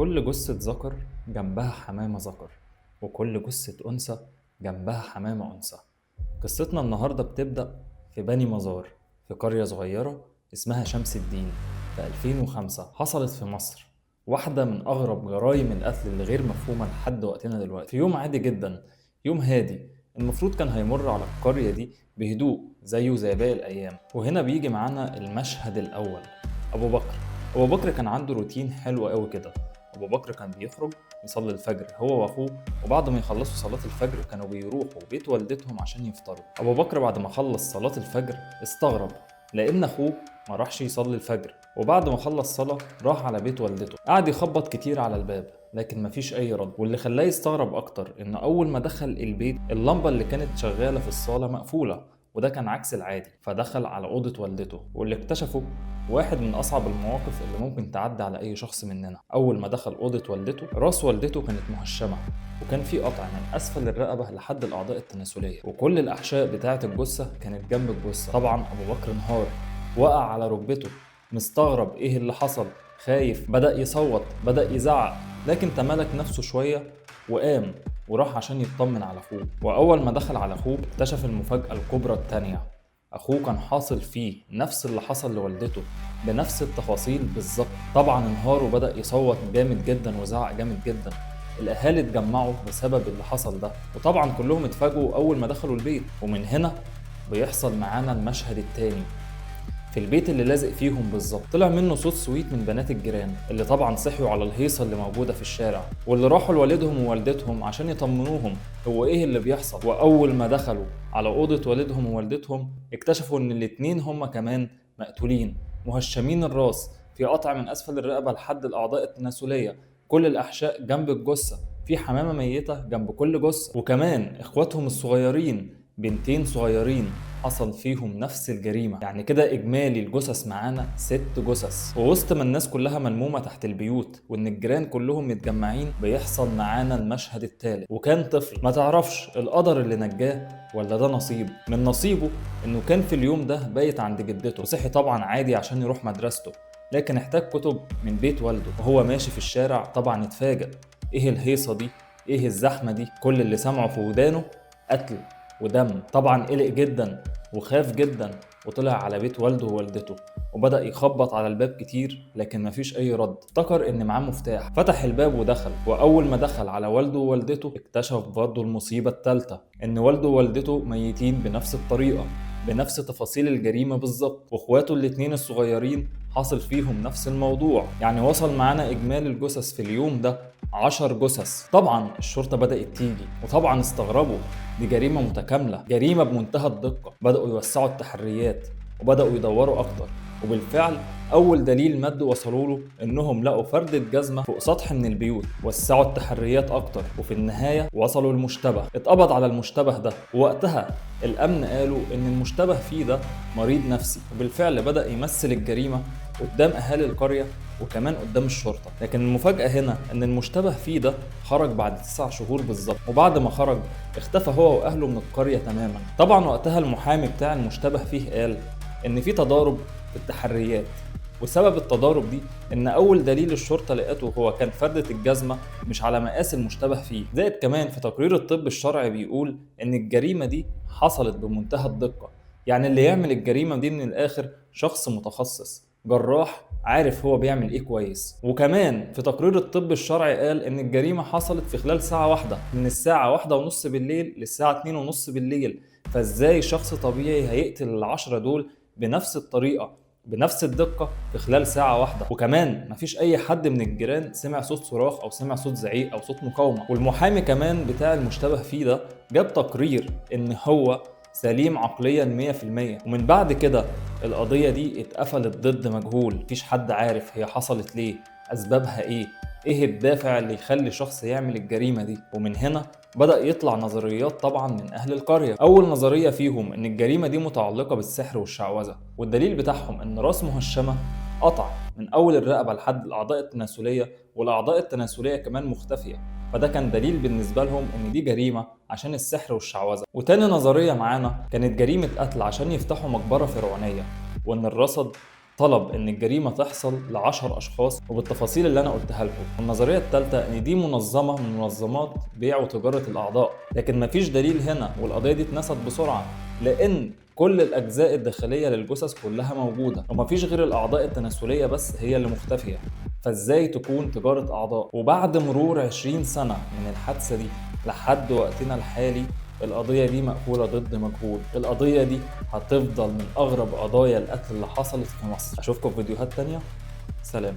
كل جثة ذكر جنبها حمامة ذكر، وكل جثة أنثى جنبها حمامة أنثى. قصتنا النهاردة بتبدأ في بني مزار، في قرية صغيرة اسمها شمس الدين. في 2005 حصلت في مصر واحدة من أغرب جرائم القتل اللي غير مفهومة لحد وقتنا دلوقتي. في يوم عادي جدا، يوم هادي، المفروض كان هيمر على القرية دي بهدوء زيه زي باقي الأيام. وهنا بيجي معانا المشهد الأول. أبو بكر. أبو بكر كان عنده روتين حلو قوي كده. أبو بكر كان بيخرج يصلي الفجر هو وأخوه، وبعد ما يخلصوا صلاة الفجر كانوا بيروحوا بيت والدتهم عشان يفطروا. أبو بكر بعد ما خلص صلاة الفجر استغرب لأن أخوه ما راحش يصلي الفجر، وبعد ما خلص صلاة راح على بيت والدته. قعد يخبط كتير على الباب لكن مفيش أي رد، واللي خلاه يستغرب أكتر إن أول ما دخل البيت اللمبة اللي كانت شغالة في الصالة مقفولة، وده كان عكس العادي. فدخل على أوضة والدته، واللي اكتشفه واحد من أصعب المواقف اللي ممكن تعدي على أي شخص مننا. أول ما دخل أوضة والدته، راس والدته كانت مهشمة، وكان في قطع من أسفل الرقبة لحد الأعضاء التناسلية، وكل الأحشاء بتاعة الجثة كانت جنب الجثة. طبعا أبو بكر انهار، وقع على ركبته مستغرب إيه اللي حصل، خايف، بدأ يصوت، بدأ يزعق، لكن تمالك نفسه شوية وقام وراح عشان يطمن على أخوه. وأول ما دخل على أخوه اكتشف المفاجأة الكبرى التانية. أخوه كان حاصل فيه نفس اللي حصل لوالدته بنفس التفاصيل بالظبط. طبعا انهار وبدأ يصوت جامد جدا وزعق جامد جدا. الأهالي اتجمعوا بسبب اللي حصل ده، وطبعا كلهم اتفاجئوا أول ما دخلوا البيت. ومن هنا بيحصل معانا المشهد التاني. في البيت اللي لازق فيهم بالظبط طلع منه صوت سويت من بنات الجيران، اللي طبعا صحيوا على الهيصه اللي موجوده في الشارع، واللي راحوا لوالدهم ووالدتهم عشان يطمنوهم هو ايه اللي بيحصل. واول ما دخلوا على اوضه والدهم ووالدتهم اكتشفوا ان الاتنين هما كمان مقتولين، مهشمين الراس، في قطع من اسفل الرقبه لحد الاعضاء التناسليه، كل الاحشاء جنب الجثه، في حمامه ميته جنب كل جثه، وكمان اخواتهم الصغيرين بنتين صغيرين حصل فيهم نفس الجريمة. يعني كده إجمالي الجثث معانا 6 جثث. ووسط ما الناس كلها ملمومة تحت البيوت وإن الجيران كلهم متجمعين بيحصل معانا المشهد التالت. وكان طفل ما تعرفش القدر اللي نجاه ولا ده نصيب. من نصيبه إنه كان في اليوم ده بايت عند جدته، وصحي طبعا عادي عشان يروح مدرسته، لكن احتاج كتب من بيت والده. وهو ماشي في الشارع طبعا اتفاجأ، إيه الهيصة دي؟ إيه الزحمة دي؟ كل اللي سمعه في ودانه قتل ودم. طبعا قلق جدا وخاف جدا، وطلع على بيت والده ووالدته وبدأ يخبط على الباب كتير لكن مفيش أي رد. افتكر إن معاه مفتاح، فتح الباب ودخل. وأول ما دخل على والده ووالدته اكتشف برضه المصيبة التالتة، إن والده ووالدته ميتين بنفس الطريقة، بنفس تفاصيل الجريمة بالظبط، واخواته الاتنين الصغيرين حاصل فيهم نفس الموضوع. يعني وصل معانا إجمالي الجثث في اليوم ده 10 جثث. طبعا الشرطة بدأت تيجي، وطبعا استغربوا، دي جريمة متكاملة، جريمة بمنتهى الدقة. بدأوا يوسعوا التحريات وبدأوا يدوروا أكتر، وبالفعل أول دليل مد وصلوا له إنهم لقوا فردة جزمة فوق سطح من البيوت. وسعوا التحريات أكتر، وفي النهاية وصلوا المشتبه. اتقبض على المشتبه ده، ووقتها الأمن قالوا إن المشتبه فيه ده مريض نفسي، وبالفعل بدأ يمثل الجريمة قدام أهالي القرية وكمان قدام الشرطة. لكن المفاجأة هنا إن المشتبه فيه ده خرج بعد 9 شهور بالظبط، وبعد ما خرج اختفى هو وأهله من القرية تماما. طبعا وقتها المحامي بتاع المشتبه فيه قال إن في تضارب في التحريات، وسبب التضارب دي ان اول دليل الشرطه لقته هو كان فردة الجزمه مش على مقاس المشتبه فيه. زائد كمان في تقرير الطب الشرعي بيقول ان الجريمه دي حصلت بمنتهى الدقه. يعني اللي يعمل الجريمه دي من الاخر شخص متخصص، جراح عارف هو بيعمل ايه كويس. وكمان في تقرير الطب الشرعي قال ان الجريمه حصلت في خلال ساعه واحده، من الساعه 1:30 بالليل للساعه 2:30 بالليل. فازاي شخص طبيعي هيقتل ال10 دول بنفس الطريقه بنفس الدقة في خلال ساعة واحدة؟ وكمان مفيش أي حد من الجيران سمع صوت صراخ أو سمع صوت زعيق أو صوت مقاومة. والمحامي كمان بتاع المشتبه فيه ده جاب تقرير إن هو سليم عقليا 100%. ومن بعد كده القضية دي اتقفلت ضد مجهول، مفيش حد عارف هي حصلت ليه، أسبابها إيه الدافع اللي يخلي شخص يعمل الجريمة دي. ومن هنا بدأ يطلع نظريات طبعا من أهل القرية. أول نظرية فيهم إن الجريمة دي متعلقة بالسحر والشعوذة، والدليل بتاعهم إن راس مهشمة قطع من أول الرقبة لحد الأعضاء التناسلية، والأعضاء التناسلية كمان مختفية. فده كان دليل بالنسبة لهم إن دي جريمة عشان السحر والشعوذة. وتاني نظرية معانا كانت جريمة قتل عشان يفتحوا مقبرة فرعونية، وإن الرصد طلب ان الجريمه تحصل ل10 اشخاص وبالتفاصيل اللي انا قلتها لكم. النظريه الثالثه ان دي منظمه من منظمات بيع وتجاره الاعضاء، لكن مفيش دليل هنا والقضيه دي اتنست بسرعه، لان كل الاجزاء الداخليه للجثث كلها موجوده ومفيش غير الاعضاء التناسليه بس هي اللي مختفيه. فازاي تكون تجاره اعضاء؟ وبعد مرور 20 سنه من الحادثه دي لحد وقتنا الحالي القضية دي مقفولة ضد مجهول. القضية دي هتفضل من أغرب قضايا القتل اللي حصلت في مصر. أشوفكم في فيديوهات تانية. سلام.